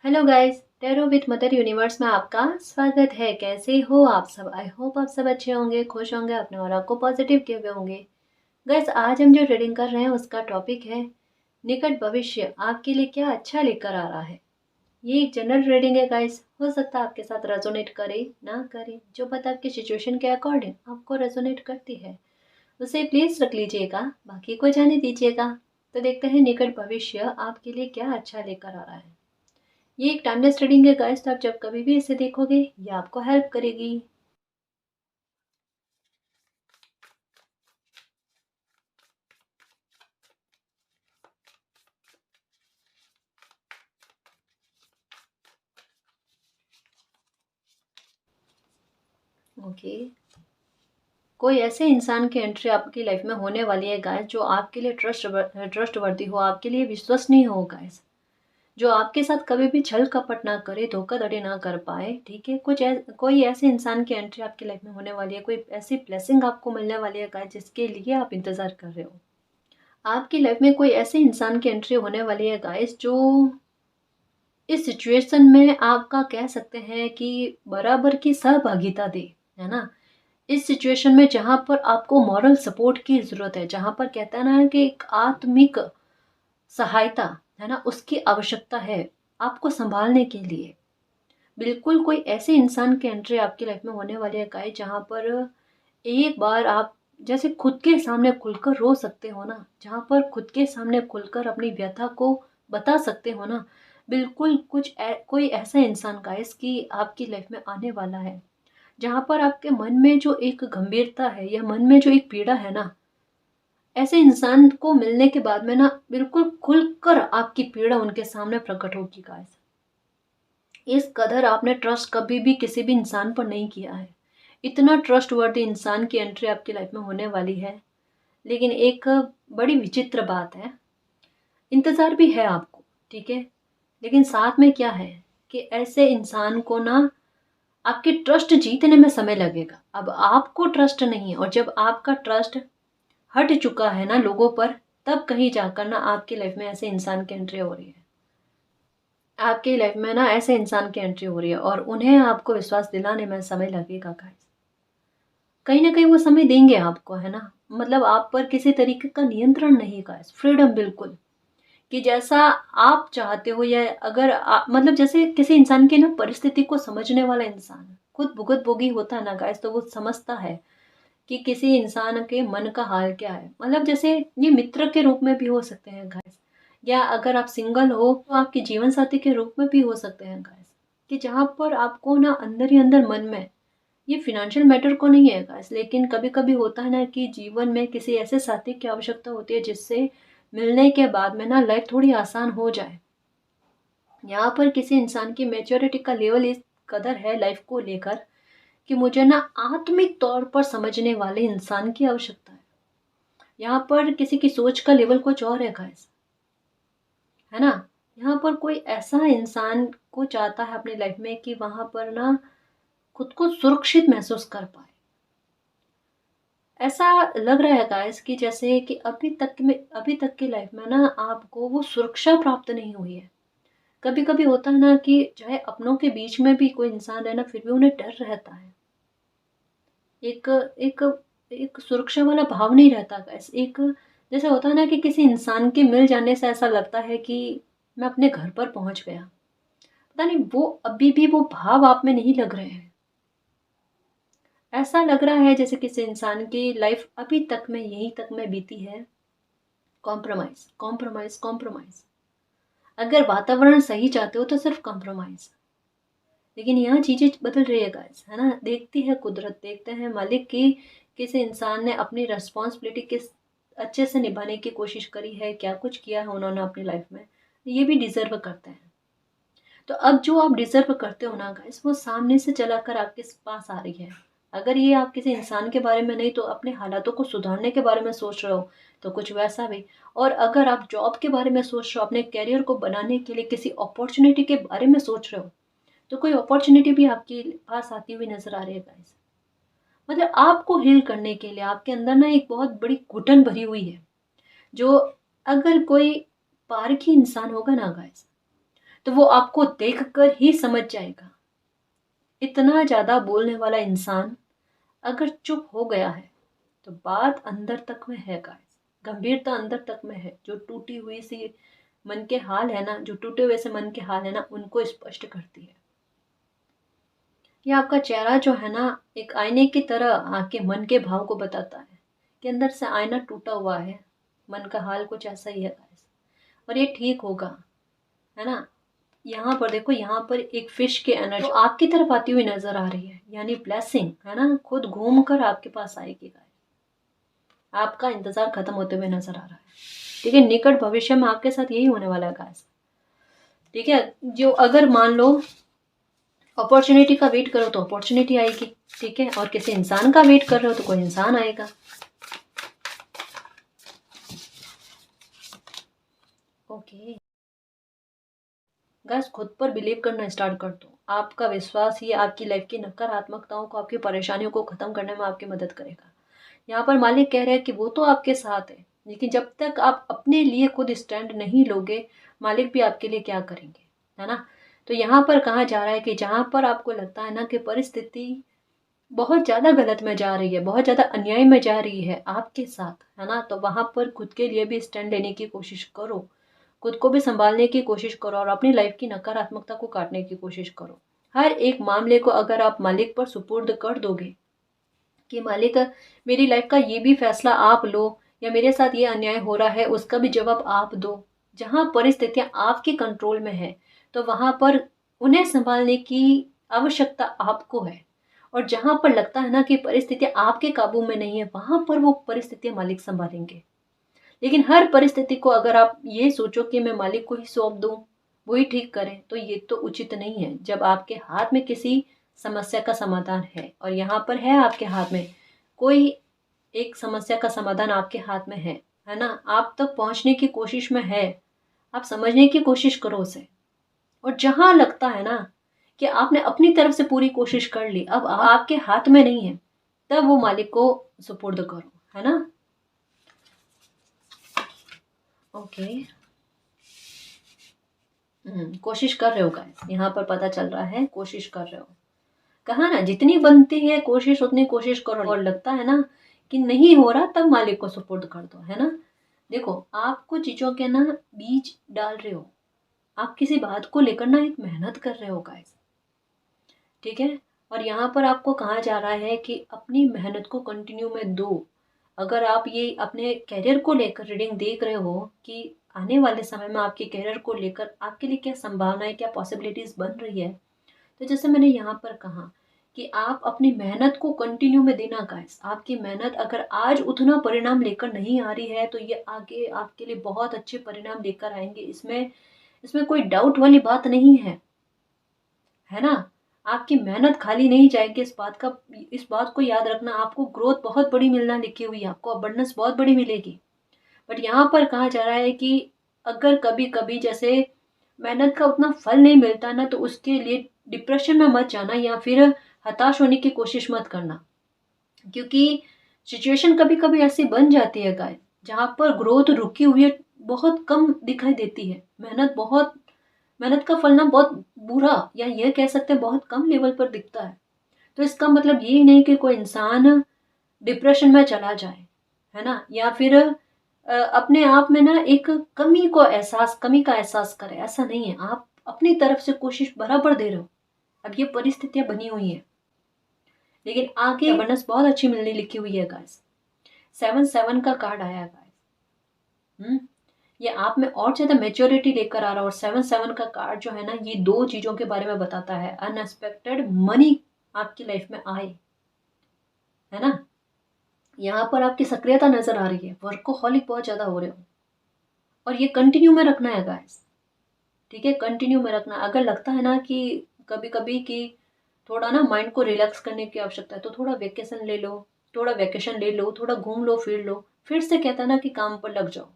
Hello guys, tarot with mother universe में आपका स्वागत है। कैसे हो आप सब? आई होप आप सब अच्छे होंगे, खुश होंगे, अपने और आपको पॉजिटिव किए हुए होंगे। गाइस, आज हम जो रीडिंग कर रहे हैं उसका टॉपिक है निकट भविष्य आपके लिए क्या अच्छा लेकर आ रहा है। ये एक जनरल रीडिंग है गाइस, हो सकता है आपके साथ रेजोनेट करे ना करे। जो बात आपकी सिचुएशन के अकॉर्डिंग आपको रेजोनेट करती है उसे प्लीज रख लीजिएगा, बाकी को जाने दीजिएगा। तो देखते हैं निकट भविष्य आपके लिए क्या अच्छा लेकर आ रहा है। ये एक टाइमलेस रीडिंग है गाइस, तो आप जब कभी भी इसे देखोगे ये आपको हेल्प करेगी। ओके, कोई ऐसे इंसान की एंट्री आपकी लाइफ में होने वाली है गाइस जो आपके लिए ट्रस्टवर्दी हो, आपके लिए विश्वसनीय हो गाइस। जो आपके साथ कभी भी छल कपट ना करे, धोखाधड़ी ना कर पाए। ठीक है, कोई ऐसे इंसान की एंट्री आपकी लाइफ में होने वाली है, कोई ऐसी ब्लेसिंग आपको मिलने वाली है गाइस जिसके लिए आप इंतजार कर रहे हो। आपकी लाइफ में कोई ऐसे इंसान की एंट्री होने वाली है गाइस जो इस सिचुएशन में आपका कह सकते हैं कि बराबर की सहभागिता दे, है ना। इस सिचुएशन में जहाँ पर आपको मॉरल सपोर्ट की ज़रूरत है, जहाँ पर कहते हैं ना कि एक आत्मिक सहायता, है ना, उसकी आवश्यकता है आपको संभालने के लिए। बिल्कुल कोई ऐसे इंसान की एंट्री आपकी लाइफ में होने वाली है गाइस जहाँ पर एक बार आप जैसे खुद के सामने खुलकर रो सकते हो ना, जहाँ पर खुद के सामने खुलकर अपनी व्यथा को बता सकते हो ना। बिल्कुल कोई ऐसा इंसान गाइस कि आपकी लाइफ में आने वाला है जहाँ पर आपके मन में जो एक गंभीरता है या मन में जो एक पीड़ा है ना, ऐसे इंसान को मिलने के बाद में ना बिल्कुल खुलकर आपकी पीड़ा उनके सामने प्रकट होगी गाइस। इस कदर आपने ट्रस्ट कभी भी किसी भी इंसान पर नहीं किया है। इतना ट्रस्टवर्दी इंसान की एंट्री आपकी लाइफ में होने वाली है। लेकिन एक बड़ी विचित्र बात है, इंतजार भी है आपको, ठीक है। लेकिन साथ में क्या है कि ऐसे इंसान को ना आपके ट्रस्ट जीतने में समय लगेगा। अब आपको ट्रस्ट नहीं है, और जब आपका ट्रस्ट हट चुका है ना लोगों पर, तब कहीं जाकर ना आपकी लाइफ में ऐसे इंसान की एंट्री हो रही है। आपकी लाइफ में ना ऐसे इंसान की एंट्री हो रही है और उन्हें आपको विश्वास दिलाने में समय लगेगा गाइस। कहीं ना कहीं वो समय देंगे आपको, है ना। मतलब आप पर किसी तरीके का नियंत्रण नहीं गाइस, फ्रीडम बिल्कुल, कि जैसा आप चाहते हो। या अगर मतलब जैसे किसी इंसान की ना परिस्थिति को समझने वाला इंसान खुद भुगत भोगी होता है ना गाइस, तो वो समझता है कि किसी इंसान के मन का हाल क्या है। मतलब जैसे ये मित्र के रूप में भी हो सकते हैं गाइस, या अगर आप सिंगल हो तो आपके जीवन साथी के रूप में भी हो सकते हैं गाइस। कि जहाँ पर आपको ना अंदर ही अंदर मन में, ये फिनेंशियल मैटर को नहीं है गाइस, लेकिन कभी कभी होता है ना कि जीवन में किसी ऐसे साथी की आवश्यकता होती है जिससे मिलने के बाद में ना लाइफ थोड़ी आसान हो जाए। यहाँ पर किसी इंसान की मेच्योरिटी का लेवल इस कदर है लाइफ को लेकर कि मुझे ना आत्मिक तौर पर समझने वाले इंसान की आवश्यकता है। यहाँ पर किसी की सोच का लेवल कुछ और है गाइस, है ना। यहाँ पर कोई ऐसा इंसान को चाहता है अपनी लाइफ में कि वहां पर ना खुद को सुरक्षित महसूस कर पाए। ऐसा लग रहा है गाइस कि जैसे कि अभी तक की लाइफ में ना आपको वो सुरक्षा प्राप्त नहीं हुई है। कभी कभी होता है ना कि चाहे अपनों के बीच में भी कोई इंसान है ना, फिर भी उन्हें डर रहता है। एक एक एक सुरक्षा वाला भाव नहीं रहता गाइस। एक जैसे होता है ना कि किसी इंसान के मिल जाने से ऐसा लगता है कि मैं अपने घर पर पहुंच गया। पता नहीं वो अभी भी वो भाव आप में नहीं लग रहे हैं। ऐसा लग रहा है जैसे किसी इंसान की लाइफ अभी तक में यहीं तक में बीती है। Compromise compromise compromise. अगर वातावरण सही चाहते हो तो सिर्फ कॉम्प्रोमाइज। लेकिन यहाँ चीजें बदल रही है गाइस, है ना। देखती है कुदरत, देखते हैं मालिक की किसी इंसान ने अपनी रेस्पॉन्सिबिलिटी किस अच्छे से निभाने की कोशिश करी है, क्या कुछ किया है उन्होंने अपनी लाइफ में। ये भी डिजर्व करते हैं। तो अब जो आप डिजर्व करते हो ना गाइस, वो सामने से चलाकर आपके पास आ रही है। अगर ये आप किसी इंसान के बारे में नहीं तो अपने हालातों को सुधारने के बारे में सोच रहे हो, तो कुछ वैसा भी। और अगर आप जॉब के बारे में सोच रहे हो, अपने करियर को बनाने के लिए किसी अपॉर्चुनिटी के बारे में सोच रहे हो, तो कोई अपॉर्चुनिटी भी आपके पास आती हुई नजर आ रही है गाइस। मतलब आपको हील करने के लिए आपके अंदर ना एक बहुत बड़ी घुटन भरी हुई है। जो अगर कोई पारखी इंसान होगा ना गाइस, तो वो आपको देखकर ही समझ जाएगा। इतना ज़्यादा बोलने वाला इंसान अगर चुप हो गया है तो बात अंदर तक में है गाइस, गंभीरता अंदर तक में है। जो टूटी हुई सी मन के हाल है ना, जो टूटे हुए से मन के हाल है ना, उनको स्पष्ट करती है। ये आपका चेहरा जो है ना, एक आईने की तरह आपके मन के भाव को बताता है कि अंदर से आईना टूटा हुआ है, मन का हाल कुछ ऐसा ही है गाइस। और ये ठीक होगा, है ना। यहाँ पर देखो, यहाँ पर एक फिश की एनर्जी तो आपकी तरफ आती हुई नजर आ रही है, यानी ब्लेसिंग, है ना, खुद घूम कर आपके पास आएगी गाइस। आपका इंतजार खत्म होते हुए नजर आ रहा है। ठीक है, निकट भविष्य में आपके साथ यही होने वाला है गाइस। ठीक है, जो अगर मान लो अपॉर्चुनिटी का वेट करो तो अपॉर्चुनिटी आएगी। ठीक है, और किसी इंसान का वेट कर रहे हो तो कोई इंसान आएगा। ओके गाइस, खुद पर बिलीव करना स्टार्ट कर दो। आपका विश्वास ही आपकी लाइफ की नकारात्मकताओं को, आपकी परेशानियों को खत्म करने में आपकी मदद करेगा। यहाँ पर मालिक कह रहे हैं कि वो तो आपके साथ है, लेकिन जब तक आप अपने लिए खुद स्टैंड नहीं लोगे, मालिक भी आपके लिए क्या करेंगे, है ना। तो यहाँ पर कहा जा रहा है कि जहाँ पर आपको लगता है ना कि परिस्थिति बहुत ज़्यादा गलत में जा रही है, बहुत ज़्यादा अन्याय में जा रही है आपके साथ, है ना, तो वहाँ पर खुद के लिए भी स्टैंड लेने की कोशिश करो, खुद को भी संभालने की कोशिश करो और अपनी लाइफ की नकारात्मकता को काटने की कोशिश करो। हर एक मामले को अगर आप मालिक पर सुपुर्द कर दोगे कि मालिक, मेरी लाइफ का ये भी फैसला आप लो, या मेरे साथ ये अन्याय हो रहा है उसका भी जवाब आप दो। जहाँ परिस्थितियाँ आपके कंट्रोल में है तो वहाँ पर उन्हें संभालने की आवश्यकता आपको है। और जहाँ पर लगता है ना कि परिस्थितियाँ आपके काबू में नहीं है, वहाँ पर वो परिस्थितियाँ मालिक संभालेंगे। लेकिन हर परिस्थिति को अगर आप ये सोचो कि मैं मालिक को ही सौंप दूं, वो ही ठीक करें, तो ये तो उचित नहीं है। जब आपके हाथ में किसी समस्या का समाधान है, और यहाँ पर है आपके हाथ में कोई एक समस्या का समाधान आपके हाथ में है ना, आप तक पहुंचने की कोशिश में है, आप समझने की कोशिश करो उसे। और जहां लगता है ना कि आपने अपनी तरफ से पूरी कोशिश कर ली, अब आपके हाथ में नहीं है, तब वो मालिक को सुपुर्द करो, है ना। ओके, कोशिश कर रहे हो गाइस, यहाँ पर पता चल रहा है कोशिश कर रहे हो। कहा ना, जितनी बनती है कोशिश उतनी कोशिश करो, और लगता है ना कि नहीं हो रहा, तब मालिक को सुपुर्द कर दो, है ना। देखो, आपको चीजों के ना बीज डाल रहे हो, आप किसी बात को लेकर ना एक मेहनत कर रहे हो गाइस। ठीक है, और यहाँ पर आपको कहा जा रहा है कि अपनी मेहनत को कंटिन्यू में दो। अगर आप ये अपने करियर को लेकर रीडिंग देख रहे हो कि आने वाले समय में आपके करियर को लेकर आपके लिए क्या संभावनाएं, क्या पॉसिबिलिटीज बन रही है, तो जैसे मैंने यहाँ पर कहा कि आप अपनी मेहनत को कंटिन्यू में देना गाइस। आपकी मेहनत अगर आज उतना परिणाम लेकर नहीं आ रही है तो ये आगे आपके लिए बहुत अच्छे परिणाम लेकर आएंगे, इसमें इसमें कोई डाउट वाली बात नहीं है ना। आपकी मेहनत खाली नहीं जाएगी, इस बात को याद रखना। आपको ग्रोथ बहुत बड़ी मिलना लिखी हुई है, आपको अबंडेंस बहुत बड़ी मिलेगी। बट यहाँ पर कहा जा रहा है कि अगर कभी कभी जैसे मेहनत का उतना फल नहीं मिलता ना, तो उसके लिए डिप्रेशन में मत जाना या फिर हताश होने की कोशिश मत करना। क्योंकि सिचुएशन कभी कभी ऐसी बन जाती है गाय, जहाँ पर ग्रोथ रुकी हुई है, बहुत कम दिखाई देती है। मेहनत का फल ना बहुत बुरा, या यह कह सकते हैं बहुत कम लेवल पर दिखता है। तो इसका मतलब ये नहीं कि कोई इंसान डिप्रेशन में चला जाए, है ना, या फिर अपने आप में ना एक कमी का एहसास करे, ऐसा नहीं है। आप अपनी तरफ से कोशिश बराबर दे रहे हो। अब ये परिस्थितियां बनी हुई हैं, लेकिन आगे बोनस बहुत अच्छी मिलने लिखी हुई है गाइस। 7-7 का कार्ड आया गाइस। ये आप में और ज्यादा मेच्योरिटी लेकर आ रहा है। और 7-7 का कार्ड जो है ना, ये दो चीजों के बारे में बताता है। अनएक्सपेक्टेड मनी आपकी लाइफ में आए, है ना। यहाँ पर आपकी सक्रियता नजर आ रही है, वर्कोहॉलिक बहुत ज्यादा हो रहे हो, और ये कंटिन्यू में रखना है गाइस। ठीक है, कंटिन्यू में रखना। अगर लगता है ना कि कभी कभी कि थोड़ा ना माइंड को रिलैक्स करने की आवश्यकता है, तो थोड़ा वेकेशन ले लो, थोड़ा घूम लो, फिर लो, फिर से कहता है ना कि काम पर लग जाओ।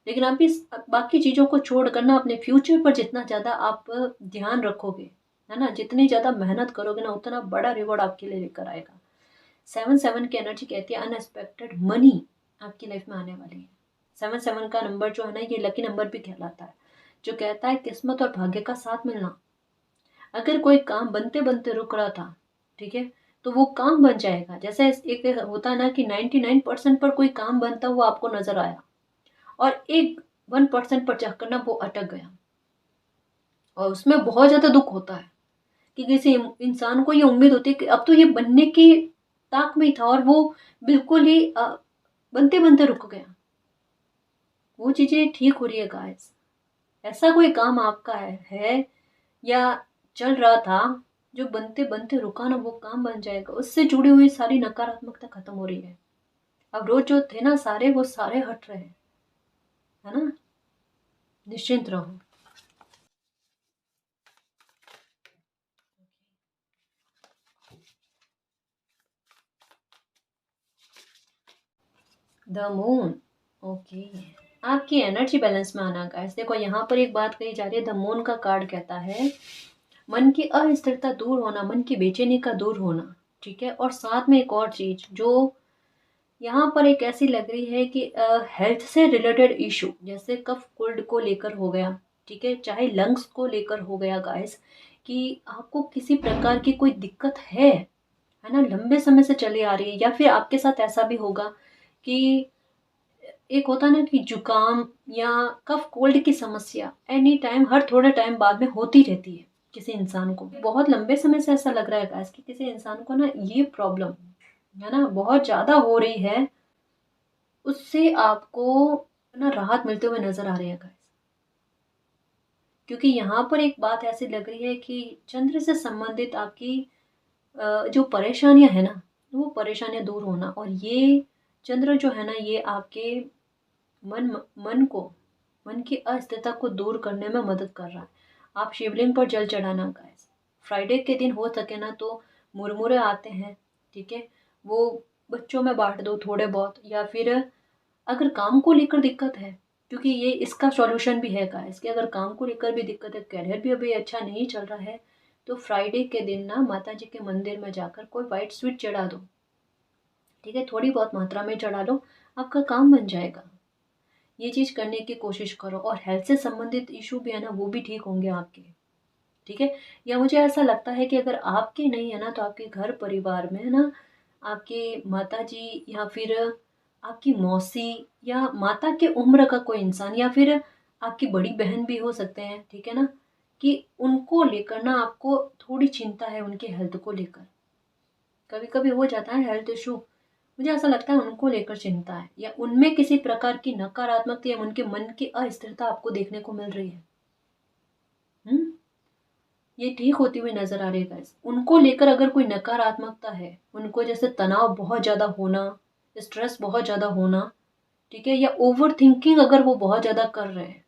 लेकिन आप इस बाकी चीजों को छोड़कर ना अपने फ्यूचर पर जितना ज्यादा आप ध्यान रखोगे, है ना, जितनी ज्यादा मेहनत करोगे ना, उतना बड़ा रिवॉर्ड आपके लिए लेकर आएगा। 7-7 की एनर्जी कहती है अनएक्सपेक्टेड मनी आपकी लाइफ में आने वाली है। 7-7 का नंबर जो है ना, ये लकी नंबर भी कहलाता है। जो कहता है किस्मत और भाग्य का साथ मिलना। अगर कोई काम बनते बनते रुक रहा था, ठीक है, तो वो काम बन जाएगा। जैसे एक होता है ना कि 99% पर कोई काम बनता हुआ आपको नजर आया, और एक 1% पर जाकर ना वो अटक गया, और उसमें बहुत ज्यादा दुख होता है कि किसी इंसान को ये उम्मीद होती है कि अब तो ये बनने की ताक में ही था, और वो बिल्कुल ही बनते बनते रुक गया। वो चीजें ठीक हो रही है गाइस। ऐसा कोई काम आपका है या चल रहा था जो बनते बनते रुका ना, वो काम बन जाएगा। उससे जुड़ी हुई सारी नकारात्मकता खत्म हो रही है। अब रोज जो थे ना सारे, वो सारे हट रहे हैं, है ना। निश्चिंत रहो। The moon. ओके। आपकी एनर्जी बैलेंस में आना गाइस। देखो यहाँ पर एक बात कही जा रही है, द मून का कार्ड कहता है मन की अस्थिरता दूर होना, मन की बेचैनी का दूर होना, ठीक है। और साथ में एक और चीज जो यहाँ पर एक ऐसी लग रही है कि हेल्थ से रिलेटेड इशू, जैसे कफ कोल्ड को लेकर हो गया, ठीक है, चाहे लंग्स को लेकर हो गया गाइस, कि आपको किसी प्रकार की कोई दिक्कत है ना, लंबे समय से चली आ रही है। या फिर आपके साथ ऐसा भी होगा कि एक होता ना कि जुकाम या कफ कोल्ड की समस्या एनी टाइम, हर थोड़े टाइम बाद में होती रहती है किसी इंसान को। बहुत लंबे समय से ऐसा लग रहा है गाइस कि किसी इंसान को ना ये प्रॉब्लम है ना बहुत ज्यादा हो रही है, उससे आपको ना राहत मिलते हुए नजर आ रही है गाइस। क्योंकि यहाँ पर एक बात ऐसी लग रही है कि चंद्र से संबंधित आपकी जो परेशानियां है ना, वो परेशानियां दूर होना। और ये चंद्र जो है ना, ये आपके मन मन को मन की अस्थिरता को दूर करने में मदद कर रहा है। आप शिवलिंग पर जल चढ़ाना गाइस। फ्राइडे के दिन हो सके ना तो मुरमुरे आते हैं, ठीक है, वो बच्चों में बांट दो थोड़े बहुत। या फिर अगर काम को लेकर दिक्कत है, क्योंकि ये इसका सॉल्यूशन भी है गाइस, कि अगर काम को लेकर भी दिक्कत है, करियर भी अभी अच्छा नहीं चल रहा है, तो फ्राइडे के दिन ना माता जी के मंदिर में जाकर कोई वाइट स्वीट चढ़ा दो, ठीक है, थोड़ी बहुत मात्रा में चढ़ा लो, आपका काम बन जाएगा। ये चीज करने की कोशिश करो। और हेल्थ से संबंधित इशू भी है ना, वो भी ठीक होंगे आपके, ठीक है। या मुझे ऐसा लगता है कि अगर आपके नहीं है ना, तो आपके घर परिवार में है ना, आपके माता जी या फिर आपकी मौसी या माता के उम्र का कोई इंसान, या फिर आपकी बड़ी बहन भी हो सकते हैं, ठीक है ना, कि उनको लेकर ना आपको थोड़ी चिंता है, उनके हेल्थ को लेकर। कभी कभी हो जाता है हेल्थ इशू, मुझे ऐसा लगता है उनको लेकर चिंता है, या उनमें किसी प्रकार की नकारात्मकता या उनके मन की अस्थिरता आपको देखने को मिल रही है। हम्म। ये ठीक होती हुई नजर आ रही है गाइस। उनको लेकर अगर कोई नकारात्मकता है, उनको जैसे तनाव बहुत ज्यादा होना, स्ट्रेस बहुत ज्यादा होना, ठीक है, या ओवर थिंकिंग अगर वो बहुत ज्यादा कर रहे हैं,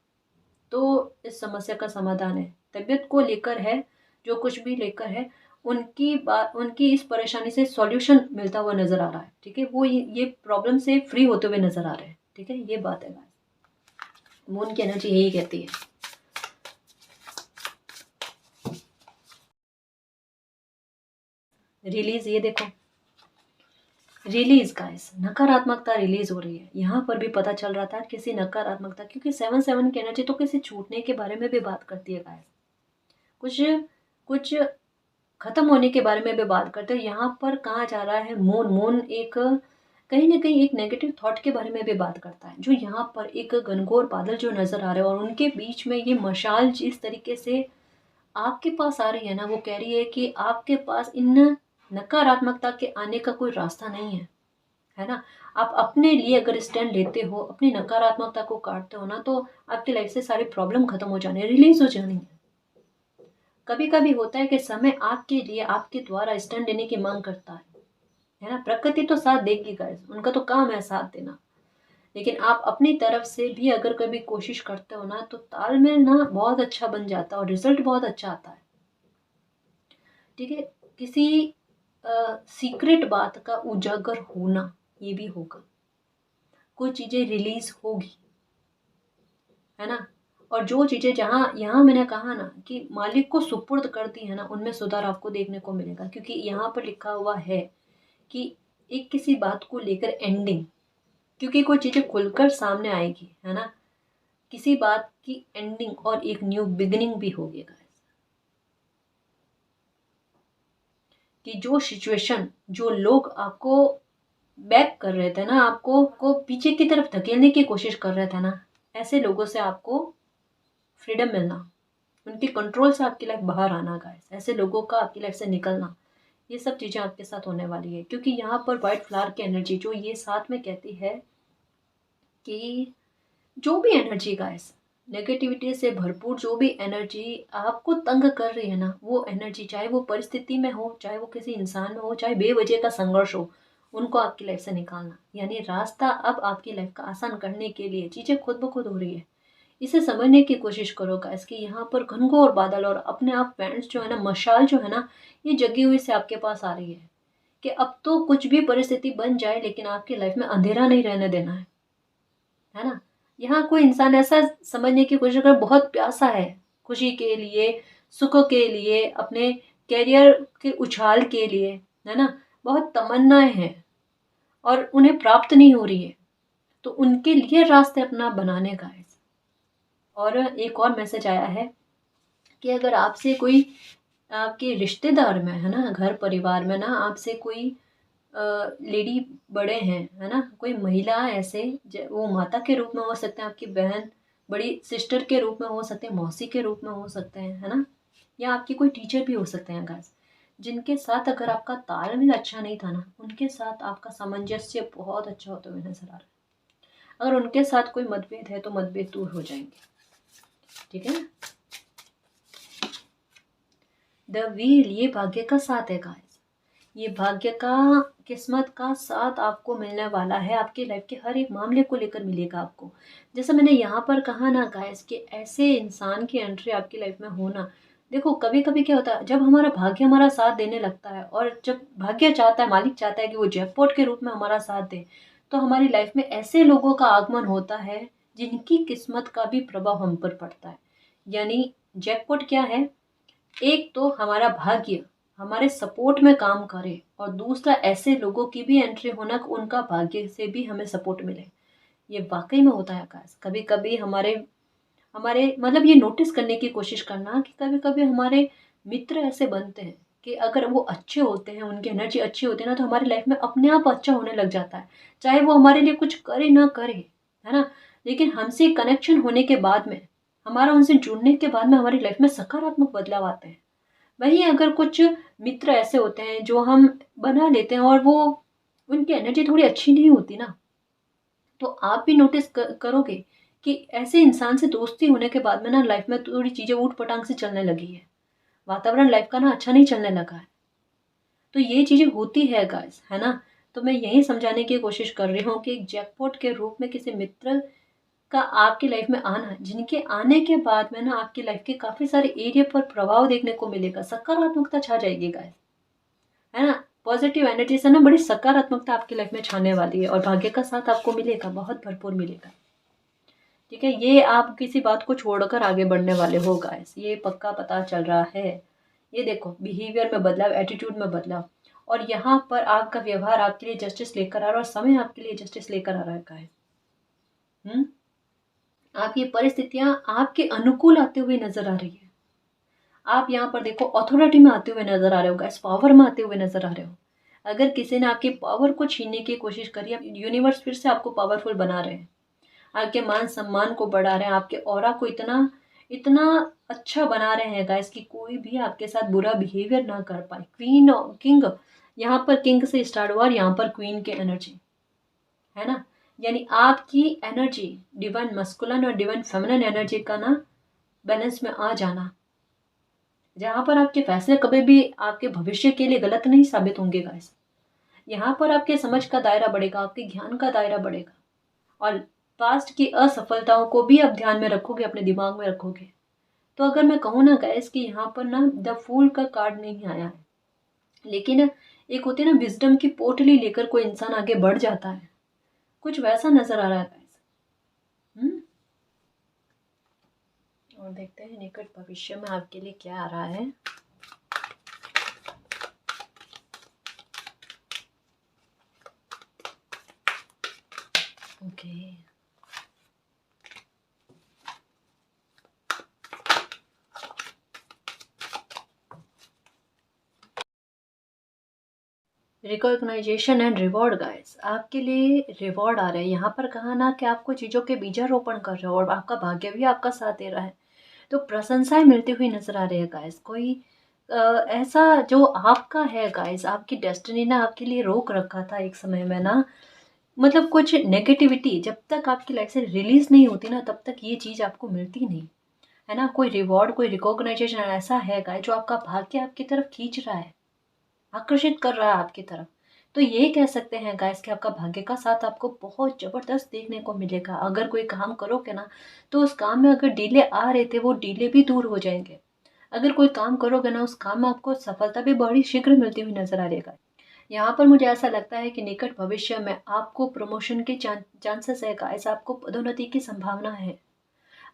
तो इस समस्या का समाधान है। तबीयत को लेकर है, जो कुछ भी लेकर है, उनकी बात, उनकी इस परेशानी से सॉल्यूशन मिलता हुआ नजर आ रहा है, ठीक है, वो ये प्रॉब्लम से फ्री होते हुए नजर आ रहे हैं, ठीक है। ये बात है गाइस, मून की एनर्जी यही कहती है। रिलीज, ये देखो, रिलीज गाइस, नकारात्मकता रिलीज हो रही है। यहाँ पर भी पता चल रहा था किसी नकारात्मकता, क्योंकि 7-7 की एनर्जी तो किसी छूटने के बारे में भी बात करती है गाइस, कुछ कुछ खत्म होने के बारे में भी बात करते हैं। यहाँ पर कहा जा रहा है मून, मून एक कहीं ना कहीं एक नेगेटिव थॉट के बारे में भी बात करता है। जो यहाँ पर एक घनघोर बादल जो नजर आ रहे हैं, और उनके बीच में ये मशाल जिस तरीके से आपके पास आ रही है ना, वो कह रही है कि आपके पास इन नकारात्मकता के आने का कोई रास्ता नहीं है ना। आप अपने लिए अगर स्टैंड लेते हो, अपनी नकारात्मकता को काटते हो ना, तो आपकी लाइफ से सारी प्रॉब्लम खत्म हो जाने, रिलीज हो जानी है। कभी कभी होता है कि समय आपके लिए, आपके द्वारा स्टैंड लेने की मांग करता है ना। प्रकृति तो साथ देगी गाइस, उनका तो काम है साथ देना। लेकिन आप अपनी तरफ से भी अगर कभी कोशिश करते हो ना, तो तालमेल ना बहुत अच्छा बन जाता है और रिजल्ट बहुत अच्छा आता है, ठीक है। किसी सीक्रेट बात का उजागर होना, ये भी होगा, कुछ चीजें रिलीज होगी, है ना। और जो चीजें जहाँ यहाँ मैंने कहा ना कि मालिक को सुपुर्द कर दी है ना, उनमें सुधार आपको देखने को मिलेगा। क्योंकि यहाँ पर लिखा हुआ है कि एक किसी बात को लेकर एंडिंग, क्योंकि कोई चीजें खुलकर सामने आएगी, है ना, किसी बात की एंडिंग और एक न्यू बिगिनिंग भी होगी गाइस। कि जो सिचुएशन, जो लोग आपको बैक कर रहे थे ना, आपको को पीछे की तरफ धकेलने की कोशिश कर रहे थे ना, ऐसे लोगों से आपको फ्रीडम मिलना, उनके कंट्रोल से आपकी लाइफ बाहर आना गाइस, ऐसे लोगों का आपकी लाइफ से निकलना, ये सब चीज़ें आपके साथ होने वाली है। क्योंकि यहाँ पर वाइट फ्लावर की एनर्जी जो ये साथ में कहती है कि जो भी एनर्जी गाइस, नेगेटिविटी से भरपूर जो भी एनर्जी आपको तंग कर रही है ना, वो एनर्जी चाहे वो परिस्थिति में हो, चाहे वो किसी इंसान में हो, चाहे बेवजह का संघर्ष हो, उनको आपकी लाइफ से निकालना। यानी रास्ता अब आपकी लाइफ का आसान करने के लिए चीज़ें खुद ब खुद हो रही है। इसे समझने की कोशिश करो गाइस कि यहाँ पर घनघोर बादल और अपने आप फ्रेंड्स जो है ना, मशाल जो है ना, ये जगी हुई से आपके पास आ रही है कि अब तो कुछ भी परिस्थिति बन जाए लेकिन आपकी लाइफ में अंधेरा नहीं रहने देना है ना। यहाँ कोई इंसान ऐसा समझने की कोशिश कर बहुत प्यासा है खुशी के लिए, सुख के लिए, अपने कैरियर के उछाल के लिए, है ना, बहुत तमन्नाएं हैं और उन्हें प्राप्त नहीं हो रही है, तो उनके लिए रास्ते अपना बनाने का है। और एक और मैसेज आया है कि अगर आपसे कोई आपके रिश्तेदार में, है ना, घर परिवार में ना, आपसे कोई लेडी बड़े हैं, है ना, कोई महिला ऐसे, वो माता के रूप में हो सकते हैं, आपकी बहन, बड़ी सिस्टर के रूप में हो सकते हैं, मौसी के रूप में हो सकते हैं, है ना, या आपकी कोई टीचर भी हो सकते हैं गाइस, जिनके साथ अगर आपका तालमेल अच्छा नहीं था ना, उनके साथ आपका सामंजस्य बहुत अच्छा होता हुआ नजर आ रहा है। अगर उनके साथ कोई मतभेद है तो मतभेद दूर हो जाएंगे, ठीक है ना। द व्हील, ये भाग्य का साथ है गाइस, ये भाग्य का, किस्मत का साथ आपको मिलने वाला है, आपकी लाइफ के हर एक मामले को लेकर मिलेगा आपको। जैसे मैंने यहाँ पर कहा ना गाइस कि ऐसे इंसान की एंट्री आपकी लाइफ में होना, देखो कभी कभी क्या होता है, जब हमारा भाग्य हमारा साथ देने लगता है और जब भाग्य चाहता है, मालिक चाहता है कि वो जैकपॉट के रूप में हमारा साथ दे, तो हमारी लाइफ में ऐसे लोगों का आगमन होता है जिनकी किस्मत का भी प्रभाव हम पर पड़ता है। यानी जैकपॉट क्या है, एक तो हमारा भाग्य हमारे सपोर्ट में काम करे और दूसरा ऐसे लोगों की भी एंट्री होना कि उनका भाग्य से भी हमें सपोर्ट मिले। ये वाकई में होता है आकाश, कभी कभी हमारे हमारे मतलब ये नोटिस करने की कोशिश करना कि कभी कभी हमारे मित्र ऐसे बनते हैं कि अगर वो अच्छे होते हैं, उनकी एनर्जी अच्छी होती है ना, तो हमारी लाइफ में अपने आप अच्छा होने लग जाता है, चाहे वो हमारे लिए कुछ करे ना करे, है ना। लेकिन हमसे कनेक्शन होने के बाद में, हमारा उनसे जुड़ने के बाद में हमारी लाइफ में सकारात्मक बदलाव आते हैं। वहीं अगर कुछ मित्र ऐसे होते हैं जो हम बना लेते हैं और वो उनकी एनर्जी थोड़ी अच्छी नहीं होती ना, तो आप भी नोटिस करोगे कि ऐसे इंसान से दोस्ती होने के बाद में ना लाइफ में थोड़ी चीज़ें ऊट पटांग से चलने लगी है, वातावरण लाइफ का ना अच्छा नहीं चलने लगा है। तो ये चीज़ें होती है गाइस, है ना। तो मैं यही समझाने की कोशिश कर रही हूँ कि एक जैकपॉट के रूप में किसी मित्र का आपकी लाइफ में आना, जिनके आने के बाद में ना आपकी लाइफ के काफ़ी सारे एरिया पर प्रभाव देखने को मिलेगा, सकारात्मकता छा जाएगी गाइस, है ना। पॉजिटिव एनर्जी से ना बड़ी सकारात्मकता आपकी लाइफ में छाने वाली है और भाग्य का साथ आपको मिलेगा, बहुत भरपूर मिलेगा, ठीक है। ये आप किसी बात को छोड़कर आगे बढ़ने वाले हो गाइस, ये पक्का पता चल रहा है। ये देखो बिहेवियर में बदलाव, एटीट्यूड में बदलाव, और यहाँ पर आपका व्यवहार आपके लिए जस्टिस लेकर आ रहा है और समय आपके लिए जस्टिस लेकर आ रहा है गाइस। आपकी परिस्थितियां आपके अनुकूल आते हुए नजर आ रही है। आप यहाँ पर देखो अथॉरिटी में आते हुए नजर आ रहे हो गाइस, पावर में आते हुए नजर आ रहे हो। अगर किसी ने आपकी पावर को छीनने की कोशिश करी, अब यूनिवर्स फिर से आपको पावरफुल बना रहे हैं, आपके मान सम्मान को बढ़ा रहे हैं, आपके ऑरा को इतना इतना अच्छा बना रहे हैं गाइस कि कोई भी आपके साथ बुरा बिहेवियर ना कर पाए। क्वीन और किंग, यहाँ पर किंग से स्टार्ट हुआ और यहाँ पर क्वीन की एनर्जी, है ना। यानी आपकी एनर्जी, डिवाइन मस्कुलिन और डिवाइन फेमिनिन एनर्जी का ना बैलेंस में आ जाना, जहाँ पर आपके फैसले कभी भी आपके भविष्य के लिए गलत नहीं साबित होंगे गाइस। यहाँ पर आपके समझ का दायरा बढ़ेगा, आपके ज्ञान का दायरा बढ़ेगा, और पास्ट की असफलताओं को भी आप ध्यान में रखोगे, अपने दिमाग में रखोगे। तो अगर मैं कहूँ ना गाइस कि यहाँ पर ना द फूल का कार्ड नहीं आया है, लेकिन एक होती है ना विजडम की पोटली लेकर कोई इंसान आगे बढ़ जाता है, कुछ वैसा नजर आ रहा है गाइस। और देखते हैं निकट भविष्य में आपके लिए क्या आ रहा है। Okay recognisation and reward guys, आपके लिए रिवॉर्ड आ रहे हैं। यहाँ पर कहा ना कि आपको चीज़ों के बीजारोपण कर रहे हो और आपका भाग्य भी आपका साथ दे रहा है, तो प्रशंसाएं मिलती हुई नजर आ रही है गाइस। कोई ऐसा जो आपका है गाइस, आपकी डेस्टिनी ने आपके लिए रोक रखा था एक समय में ना, मतलब कुछ नेगेटिविटी जब तक आपकी लाइफ से रिलीज नहीं होती ना, तब तक ये चीज़ आपको मिलती नहीं है ना। कोई रिवॉर्ड, कोई रिकॉग्नाइजेशन ऐसा है गाइस जो आपका भाग्य आपकी तरफ खींच रहा है, आकर्षित कर रहा है आपकी तरफ। तो ये कह सकते हैं गाइस कि आपका भाग्य का साथ आपको बहुत ज़बरदस्त देखने को मिलेगा। अगर कोई काम करोगे ना, तो उस काम में अगर डिले आ रहे थे, वो डिले भी दूर हो जाएंगे। अगर कोई काम करोगे ना, उस काम में आपको सफलता भी बड़ी शीघ्र मिलती हुई नजर आ रहेगा। यहाँ पर मुझे ऐसा लगता है कि निकट भविष्य में आपको प्रमोशन के चांसेस है गाइस, आपको पदोन्नति की संभावना है,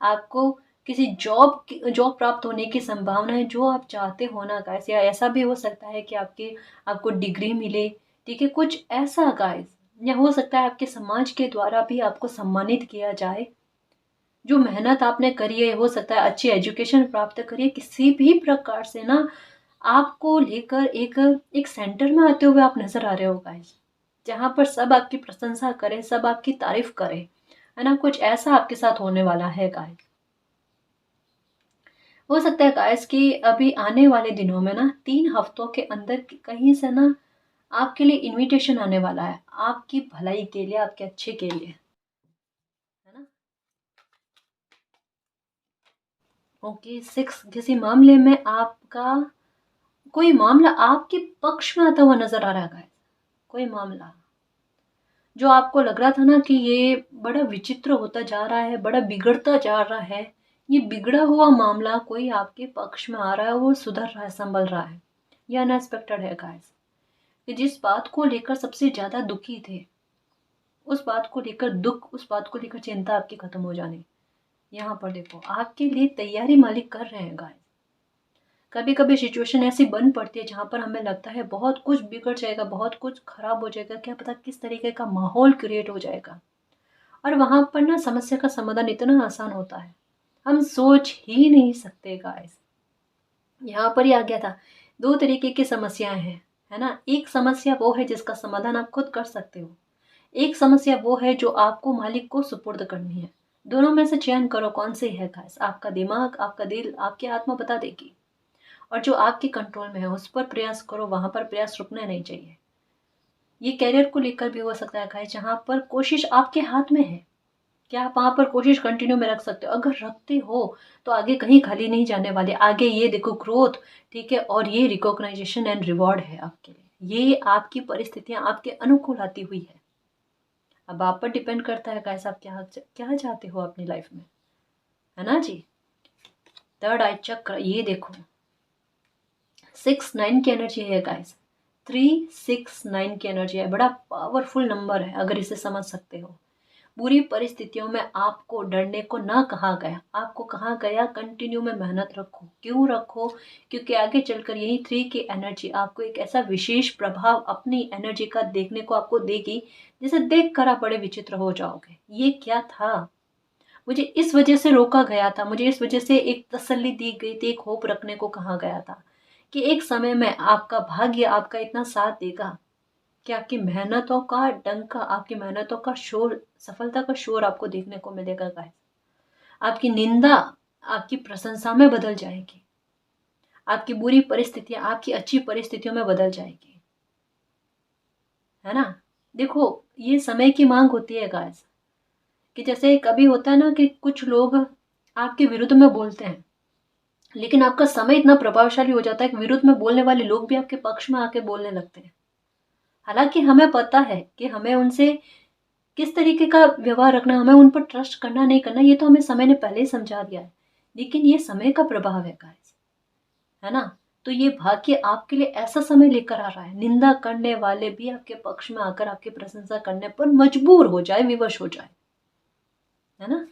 आपको किसी जॉब प्राप्त होने की संभावना है जो आप चाहते हो ना गाइस। या ऐसा भी हो सकता है कि आपको डिग्री मिले, ठीक है, कुछ ऐसा गाइस। या हो सकता है आपके समाज के द्वारा भी आपको सम्मानित किया जाए, जो मेहनत आपने करी है। हो सकता है अच्छी एजुकेशन प्राप्त करिए, किसी भी प्रकार से ना आपको लेकर एक एक सेंटर में आते हुए आप नजर आ रहे हो गाइस, जहाँ पर सब आपकी प्रशंसा करें, सब आपकी तारीफ करें, है ना। कुछ ऐसा आपके साथ होने वाला है गाइस। हो सकता है गाइस कि अभी आने वाले दिनों में ना, 3 हफ्तों के अंदर कहीं से ना आपके लिए इनविटेशन आने वाला है, आपकी भलाई के लिए, आपके अच्छे के लिए, है ना। ओके, 6 किसी मामले में आपका कोई मामला आपके पक्ष में आता हुआ नजर आ रहा है गाइस। कोई मामला जो आपको लग रहा था ना कि ये बड़ा विचित्र होता जा रहा है, बड़ा बिगड़ता जा रहा है, ये बिगड़ा हुआ मामला कोई आपके पक्ष में आ रहा है, वो सुधर रहा है, संभल रहा है। ये अनएक्सपेक्टेड है गाइस, कि जिस बात को लेकर सबसे ज्यादा दुखी थे, उस बात को लेकर दुख, उस बात को लेकर चिंता आपकी खत्म हो जानी। यहाँ पर देखो, आपके लिए तैयारी मालिक कर रहे हैं गाइस। कभी कभी सिचुएशन ऐसी बन पड़ती है जहाँ पर हमें लगता है बहुत कुछ बिगड़ जाएगा, बहुत कुछ खराब हो जाएगा, क्या पता किस तरीके का माहौल क्रिएट हो जाएगा। और वहां पर ना समस्या का समाधान इतना आसान होता है, हम सोच ही नहीं सकते गाइस। यहाँ पर ही आ गया था, 2 तरीके की समस्याएं हैं, है ना। एक समस्या वो है जिसका समाधान आप खुद कर सकते हो, एक समस्या वो है जो आपको मालिक को सुपुर्द करनी है। दोनों में से चयन करो, कौन सी है गाइस। आपका दिमाग, आपका दिल, आपकी आत्मा बता देगी। और जो आपके कंट्रोल में है उस पर प्रयास करो, वहां पर प्रयास रुकना नहीं चाहिए। ये कैरियर को लेकर भी हो सकता है गाइस, जहां पर कोशिश आपके हाथ में है, क्या आप वहां पर कोशिश कंटिन्यू में रख सकते हो। अगर रखते हो तो आगे कहीं खाली नहीं जाने वाले, आगे ये देखो ग्रोथ, ठीक है, और ये रिकॉग्नाइजेशन एंड रिवॉर्ड है आपके लिए। ये आपकी परिस्थितियां आपके अनुकूल आती हुई है। अब आप पर डिपेंड करता है गाइस, आप क्या क्या चाहते हो अपनी लाइफ में, है ना जी। 3rd आई चक्र, ये देखो 6 9 की एनर्जी है गाइस। 3 6 9 की एनर्जी है, बड़ा पावरफुल नंबर है अगर इसे समझ सकते हो। बुरी परिस्थितियों में आपको डरने को ना कहा गया, आपको कहा गया कंटिन्यू में मेहनत रखो। क्यों रखो? क्योंकि आगे चलकर यही 3 की एनर्जी आपको एक ऐसा विशेष प्रभाव अपनी एनर्जी का देखने को आपको देगी, जिसे देख कर आप बड़े विचित्र हो जाओगे। ये क्या था? मुझे इस वजह से रोका गया था, मुझे इस वजह से एक तसल्ली दी गई थी, एक होप रखने को कहा गया था कि एक समय में आपका भाग्य आपका इतना साथ देगा कि आपकी मेहनतों का डंका, आपकी मेहनतों का शोर, सफलता का शोर आपको देखने को मिलेगा गाइस। आपकी निंदा आपकी प्रशंसा में बदल जाएगी, आपकी बुरी परिस्थितियां आपकी अच्छी परिस्थितियों में बदल जाएगी, है ना। देखो, ये समय की मांग होती है गाइस, कि जैसे कभी होता है ना कि कुछ लोग आपके विरुद्ध में बोलते हैं, लेकिन आपका समय इतना प्रभावशाली हो जाता है कि विरुद्ध में बोलने वाले लोग भी आपके पक्ष में आके बोलने लगते हैं। हालांकि हमें पता है कि हमें उनसे किस तरीके का व्यवहार रखना, हमें उन पर ट्रस्ट करना नहीं करना, ये तो हमें समय ने पहले ही समझा दिया है। लेकिन ये समय का प्रभाव है गाइस, है ना। तो ये भाग्य आपके लिए ऐसा समय लेकर आ रहा है, निंदा करने वाले भी आपके पक्ष में आकर आपकी प्रशंसा करने पर मजबूर हो जाए, विवश हो जाए, है ना।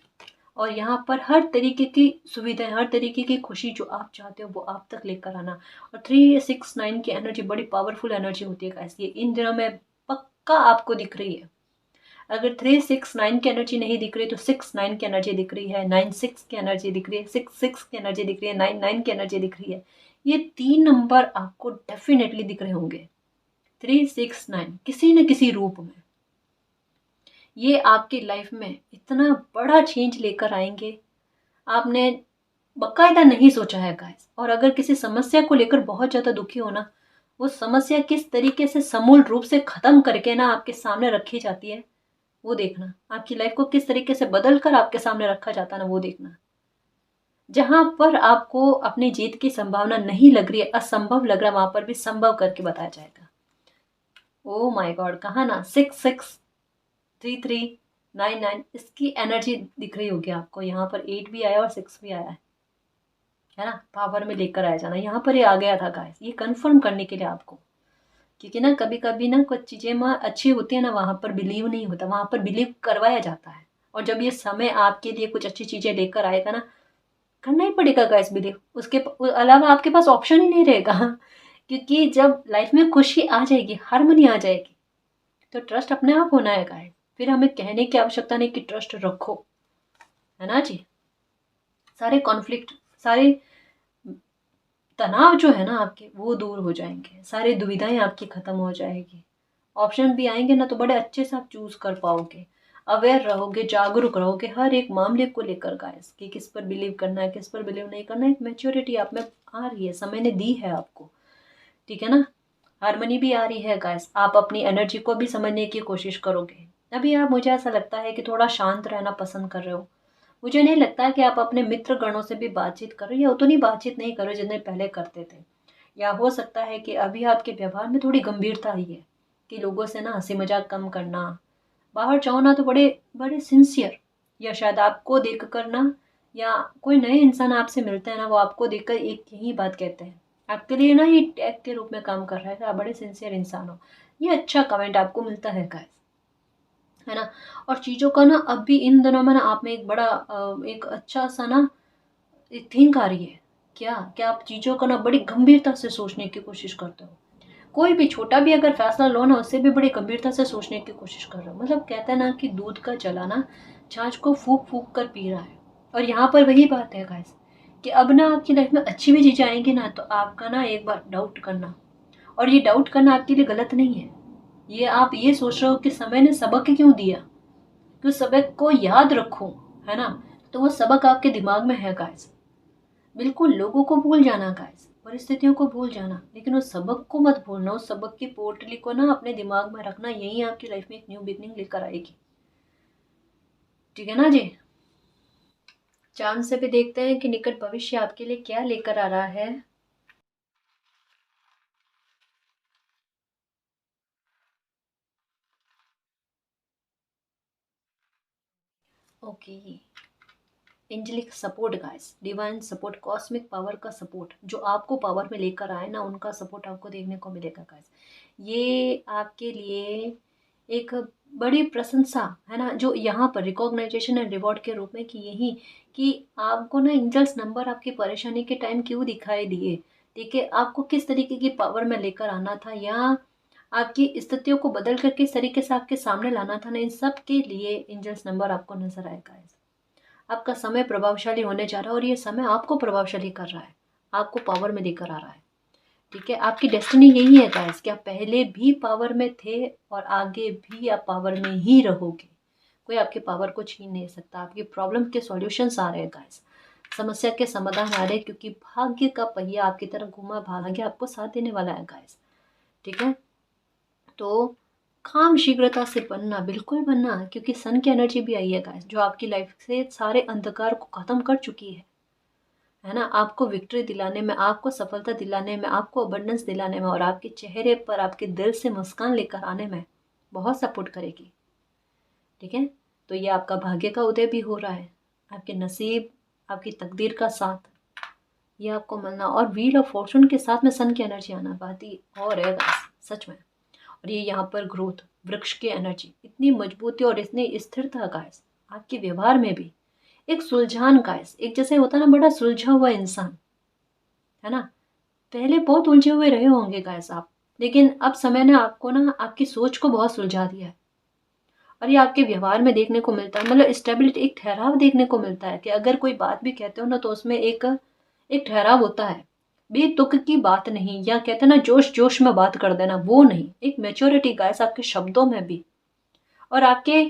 और यहाँ पर हर तरीके की सुविधाएं, हर तरीके की खुशी जो आप चाहते हो वो आप तक लेकर आना। और 3 6 9 की एनर्जी बड़ी पावरफुल एनर्जी होती है गाइस, ये इन दिनों में पक्का आपको दिख रही है। अगर 3 6 9 की एनर्जी नहीं दिख रही तो 6 9 की एनर्जी दिख रही है, 9 6 की एनर्जी दिख रही है, 6 6 की एनर्जी दिख रही है, 9 9 की एनर्जी दिख रही है। ये 3 नंबर आपको डेफिनेटली दिख रहे होंगे, 369 किसी न किसी रूप में ये आपकी लाइफ में इतना बड़ा चेंज लेकर आएंगे, आपने बकायदा नहीं सोचा है गाइस। और अगर किसी समस्या को लेकर बहुत ज़्यादा दुखी हो ना, वो समस्या किस तरीके से समूल रूप से ख़त्म करके ना आपके सामने रखी जाती है, वो देखना। आपकी लाइफ को किस तरीके से बदल कर आपके सामने रखा जाता है ना, वो देखना। जहां पर आपको अपनी जीत की संभावना नहीं लग रही है, असंभव लग रहा है, वहां पर भी संभव करके बताया जाएगा। ओ माय गॉड, कहा ना 663399, इसकी एनर्जी दिख रही होगी आपको। यहाँ पर 8 भी आया और 6 भी आया है ना। पावर में लेकर आया जाना, यहाँ पर ये आ गया था गाइस, ये कंफर्म करने के लिए आपको। क्योंकि ना कभी कभी ना कुछ चीज़ें वहाँ अच्छी होती है ना, वहाँ पर बिलीव नहीं होता, वहाँ पर बिलीव करवाया जाता है। और जब ये समय आपके लिए कुछ अच्छी चीज़ें लेकर आएगा ना, करना ही पड़ेगा गाइस बिलीव। उसके अलावा आपके पास ऑप्शन ही नहीं रहेगा। क्योंकि जब लाइफ में खुशी आ जाएगी, हारमोनी आ जाएगी, तो ट्रस्ट अपने आप होना है गाइस। फिर हमें कहने की आवश्यकता नहीं कि ट्रस्ट रखो, है ना जी। सारे कॉन्फ्लिक्ट, सारे तनाव जो है ना आपके, वो दूर हो जाएंगे, सारी दुविधाएं आपकी खत्म हो जाएगी। ऑप्शन भी आएंगे ना, तो बड़े अच्छे से आप चूज कर पाओगे, अवेयर रहोगे, जागरूक रहोगे हर एक मामले को लेकर गाइस, कि किस पर बिलीव करना है, किस पर बिलीव नहीं करना है। एक मेच्योरिटी आप में आ रही है, समय ने दी है आपको, ठीक है ना। हारमोनी भी आ रही है गाइस, आप अपनी एनर्जी को भी समझने की कोशिश करोगे। अभी आप, मुझे ऐसा लगता है कि थोड़ा शांत रहना पसंद कर रहे हो। मुझे नहीं लगता कि आप अपने मित्र गणों से भी बातचीत करो, या उतनी बातचीत नहीं करो जितने पहले करते थे। या हो सकता है कि अभी आपके व्यवहार में थोड़ी गंभीरता आई है, कि लोगों से ना हंसी मजाक कम करना, बाहर जाओ ना तो बड़े बड़े सिंसियर, या शायद आपको देख कर ना, या कोई नए इंसान आपसे मिलते हैं ना, वो आपको देखकर एक यही बात कहते हैं, आपके लिए ना ये टैग के रूप में काम कर रहा है कि आप बड़े सिंसियर इंसान हो। ये अच्छा कमेंट आपको मिलता है गाइस, है ना। और चीज़ों का ना अभी इन दिनों में ना आप में एक बड़ा एक अच्छा सा ना एक थिंक आ रही है। क्या क्या आप चीज़ों का ना बड़ी गंभीरता से सोचने की कोशिश करते हो। कोई भी छोटा भी अगर फैसला लो ना, उससे भी बड़ी गंभीरता से सोचने की कोशिश कर रहे हो। मतलब कहते हैं ना कि दूध का जलाना छाछ को फूक फूक कर पी रहा है। और यहाँ पर वही बात है गाइस, कि अब ना आपकी लाइफ में अच्छी भी चीज़ें आएंगी ना, तो आपका ना एक बार डाउट करना। और ये डाउट करना आपके लिए गलत नहीं है। ये आप ये सोच रहे हो कि समय ने सबक क्यों दिया, कि उस सबक को याद रखो, है ना। तो वो सबक आपके दिमाग में है गाइस। बिल्कुल लोगों को भूल जाना गाइस, परिस्थितियों को भूल जाना, लेकिन उस सबक को मत भूलना। उस सबक की पोटली को ना अपने दिमाग में रखना, यही आपकी लाइफ में एक न्यू बिगनिंग लेकर आएगी, ठीक है ना जी। चांद से भी देखते हैं कि निकट भविष्य आपके लिए क्या लेकर आ रहा है। Okay, angelic support guys, divine support, cosmic power का सपोर्ट, जो आपको पावर में लेकर आए ना, उनका सपोर्ट आपको देखने को मिलेगा गाइस। ये आपके लिए एक बड़ी प्रशंसा है ना, जो यहाँ पर रिकॉग्नाइजेशन एंड रिवॉर्ड के रूप में, कि यही कि आपको ना एंजल्स नंबर आपकी परेशानी के टाइम क्यों दिखाई दिए, ठीक है। आपको किस तरीके की पावर में लेकर आना था, या आपकी स्थितियों को बदल कर किस तरीके से आपके सामने लाना था ना, इन सब के लिए एंजल्स नंबर आपको नजर आएगा। आपका समय प्रभावशाली होने जा रहा है, और ये समय आपको प्रभावशाली कर रहा है, आपको पावर में लेकर आ रहा है, ठीक है। आपकी डेस्टिनी यही है गाइस, कि आप पहले भी पावर में थे और आगे भी आप पावर में ही रहोगे। कोई आपके पावर को छीन नहीं सकता। आपकी प्रॉब्लम के सॉल्यूशंस आ रहे हैं गाइस, समस्या के समाधान आ रहे हैं, क्योंकि भाग्य का पहिया आपकी तरफ घुमा, भाग्य आपको साथ देने वाला है गाइस, ठीक है। तो काम शीघ्रता से बनना, बिल्कुल बनना, क्योंकि सन की एनर्जी भी आई है गाइस, जो आपकी लाइफ से सारे अंधकार को खत्म कर चुकी है ना। आपको विक्ट्री दिलाने में, आपको सफलता दिलाने में, आपको अबंडेंस दिलाने में, और आपके चेहरे पर आपके दिल से मुस्कान लेकर आने में बहुत सपोर्ट करेगी, ठीक है। तो ये आपका भाग्य का उदय भी हो रहा है, आपके नसीब, आपकी तकदीर का साथ ये आपको मिलना, और व्हील ऑफ फॉर्चून के साथ में सन की एनर्जी आना, बात ही और है गाइस, सच में। और ये यहाँ पर ग्रोथ, वृक्ष की एनर्जी, इतनी मजबूती और इतनी स्थिरता गाइस, आपके व्यवहार में भी एक सुलझान गाइस, एक जैसे होता है ना बड़ा सुलझा हुआ इंसान, है ना। पहले बहुत उलझे हुए रहे होंगे गाइस आप, लेकिन अब समय ने आपको ना आपकी सोच को बहुत सुलझा दिया है। और ये आपके व्यवहार में देखने को मिलता है, मतलब स्टेबिलिटी, एक ठहराव देखने को मिलता है, कि अगर कोई बात भी कहते हो ना, तो उसमें एक एक ठहराव होता है, बेतुक की बात नहीं, या कहते हैं ना जोश जोश में बात कर देना, वो नहीं। एक मैच्योरिटी गाइस आपके शब्दों में भी और आपके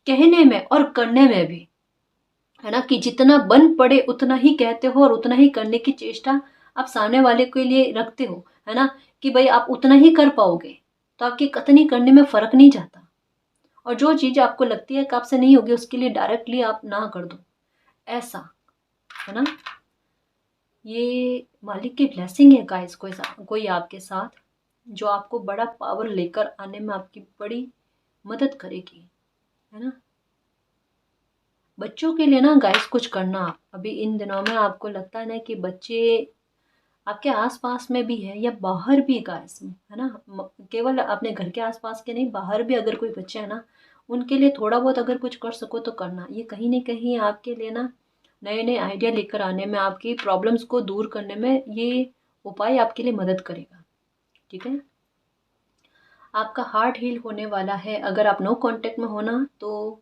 कहने में और करने में भी, है ना, कि जितना बन पड़े उतना ही कहते हो और उतना ही करने की चेष्टा आप सामने वाले के लिए रखते हो, है ना, कि भाई आप उतना ही कर पाओगे, तो आपकी कतनी करने में फर्क नहीं जाता। और जो चीज़ आपको लगती है कि आपसे नहीं होगी उसके लिए डायरेक्टली आप ना कर दो, ऐसा, है ना। ये मालिक की ब्लेसिंग है गाइस, कोई आपके साथ जो आपको बड़ा पावर लेकर आने में आपकी बड़ी मदद करेगी, है ना। बच्चों के लिए ना गाइस कुछ करना आप अभी इन दिनों में, आपको लगता है ना कि बच्चे आपके आसपास में भी है या बाहर भी गाइस, है ना, केवल अपने घर के आसपास के नहीं, बाहर भी अगर कोई बच्चे है ना, उनके लिए थोड़ा बहुत अगर कुछ कर सको तो करना। ये कहीं ना कहीं आपके लिए ना नए नए आइडिया लेकर आने में, आपकी प्रॉब्लम्स को दूर करने में ये उपाय आपके लिए मदद करेगा, ठीक है। आपका हार्ट हील होने वाला है, अगर आप नो कांटेक्ट में होना तो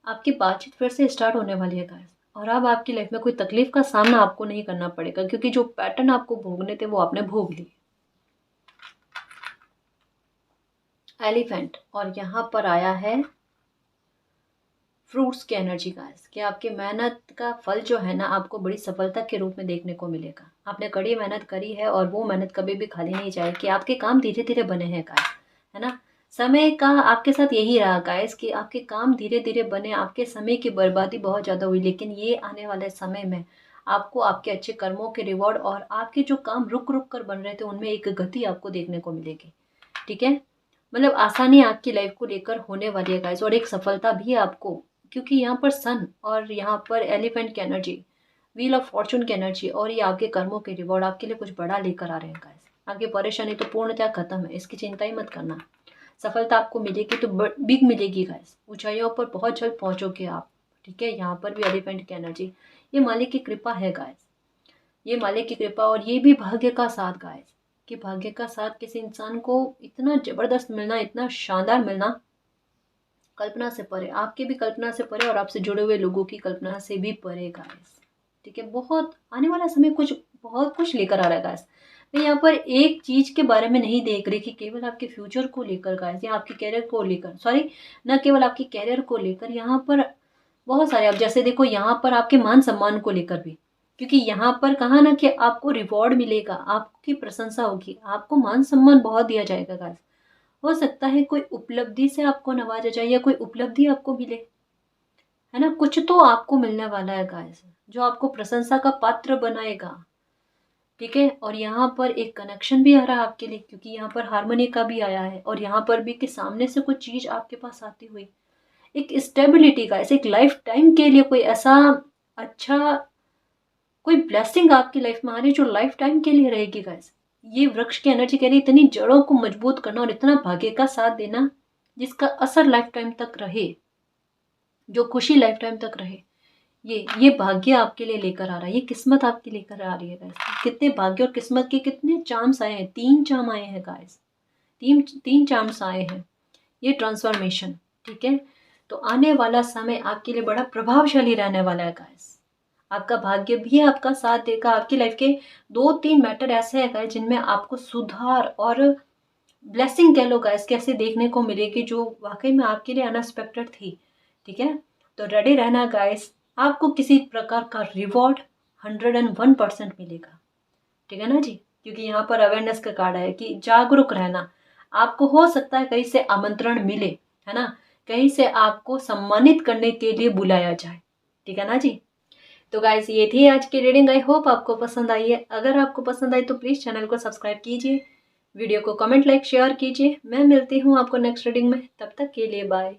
आपकी बातचीत फिर से स्टार्ट होने वाली है गाइस। और अब आपकी लाइफ में कोई तकलीफ का सामना आपको नहीं करना पड़ेगा, क्योंकि जो पैटर्न आपको भोगने थे वो आपने भोग लिए। एलिफेंट, और यहाँ पर आया है फ्रूट्स की एनर्जी गाइस, कि आपकी मेहनत का फल जो है ना आपको बड़ी सफलता के रूप में देखने को मिलेगा। आपने कड़ी मेहनत करी है और वो मेहनत कभी भी खाली नहीं जाएगी। आपके काम धीरे धीरे बने हैं गाइस, है ना। समय का आपके साथ यही रहा गाइस कि आपके काम धीरे धीरे बने, आपके समय की बर्बादी बहुत ज़्यादा हुई, लेकिन ये आने वाले समय में आपको आपके अच्छे कर्मों के रिवॉर्ड और आपके जो काम रुक रुक कर बन रहे थे उनमें एक गति आपको देखने को मिलेगी, ठीक है। मतलब आसानी आपकी लाइफ को लेकर होने वाली है गाइस, और एक सफलता भी आपको, क्योंकि यहाँ पर सन और यहाँ पर एलिफेंट की एनर्जी, व्हील ऑफ फॉर्चून की एनर्जी, और ये आपके कर्मों के रिवॉर्ड आपके लिए कुछ बड़ा लेकर आ रहे हैं गाइस। आपकी परेशानी तो पूर्णतः खत्म है, इसकी चिंता ही मत करना। सफलता आपको मिलेगी तो बिग मिलेगी गाइस, ऊंचाइयों पर बहुत जल्द पहुंचोगे आप, ठीक है। यहाँ पर भी एलिफेंट की एनर्जी, ये मालिक की कृपा है गाइस, ये मालिक की कृपा, और ये भी भाग्य का साथ गाइस, कि भाग्य का साथ किसी इंसान को इतना जबरदस्त मिलना, इतना शानदार मिलना, कल्पना से परे, आपके भी कल्पना से परे और आपसे जुड़े हुए लोगों की कल्पना से भी परे गाइस, ठीक है। बहुत आने वाला समय कुछ बहुत कुछ लेकर आ रहा है गाइस। मैं यहाँ पर एक चीज के बारे में नहीं देख रही कि केवल आपके फ्यूचर को लेकर गाइस, या आपके कैरियर को लेकर, सॉरी, न केवल आपके कैरियर को लेकर, यहाँ पर बहुत सारे, आप जैसे देखो यहाँ पर आपके मान सम्मान को लेकर भी, क्योंकि यहाँ पर कहा ना कि आपको रिवॉर्ड मिलेगा, आपकी प्रशंसा होगी, आपको मान सम्मान बहुत दिया जाएगा गाइस। हो सकता है कोई उपलब्धि से आपको नवाजा जाए या कोई उपलब्धि आपको मिले, है ना, कुछ तो आपको मिलने वाला है गाइस जो आपको प्रशंसा का पात्र बनाएगा, ठीक है। और यहाँ पर एक कनेक्शन भी आ रहा है आपके लिए, क्योंकि यहाँ पर हार्मनी का भी आया है, और यहाँ पर भी कि सामने से कुछ चीज आपके पास आती हुई, एक स्टेबिलिटी का, ऐसे एक लाइफ टाइम के लिए कोई ऐसा अच्छा कोई ब्लेसिंग आपकी लाइफ में आ रही है जो लाइफ टाइम के लिए रहेगी गाइस। ये वृक्ष की एनर्जी कह रही है इतनी जड़ों को मजबूत करना और इतना भाग्य का साथ देना जिसका असर लाइफ टाइम तक रहे, जो खुशी लाइफ टाइम तक रहे। ये भाग्य आपके लिए लेकर आ रहा है, ये किस्मत आपकी लेकर आ रही है गाइस। कितने भाग्य और किस्मत के कितने चांस आए हैं, 3 चाम आए हैं गाइस, तीन चांस आए हैं, ये ट्रांसफॉर्मेशन, ठीक है। तो आने वाला समय आपके लिए बड़ा प्रभावशाली रहने वाला है गाइस। आपका भाग्य भी आपका साथ देगा। आपकी लाइफ के 2-3 मैटर ऐसे हैं गाइस जिनमें आपको सुधार और ब्लेसिंग कह लो गाइस कैसे देखने को मिलेगी, जो वाकई में आपके लिए अनएक्सपेक्टेड थी, ठीक है। तो रेडी रहना गाइस, आपको किसी प्रकार का रिवॉर्ड 101% मिलेगा, ठीक है ना जी। क्योंकि यहाँ पर अवेयरनेस का कार्ड है कि जागरूक रहना, आपको हो सकता है कहीं से आमंत्रण मिले, है ना, कहीं से आपको सम्मानित करने के लिए बुलाया जाए, ठीक है ना जी। तो गाइस ये थी आज की रीडिंग, आई होप आपको पसंद आई है। अगर आपको पसंद आई तो प्लीज़ चैनल को सब्सक्राइब कीजिए, वीडियो को कमेंट लाइक शेयर कीजिए। मैं मिलती हूँ आपको नेक्स्ट रीडिंग में, तब तक के लिए बाय।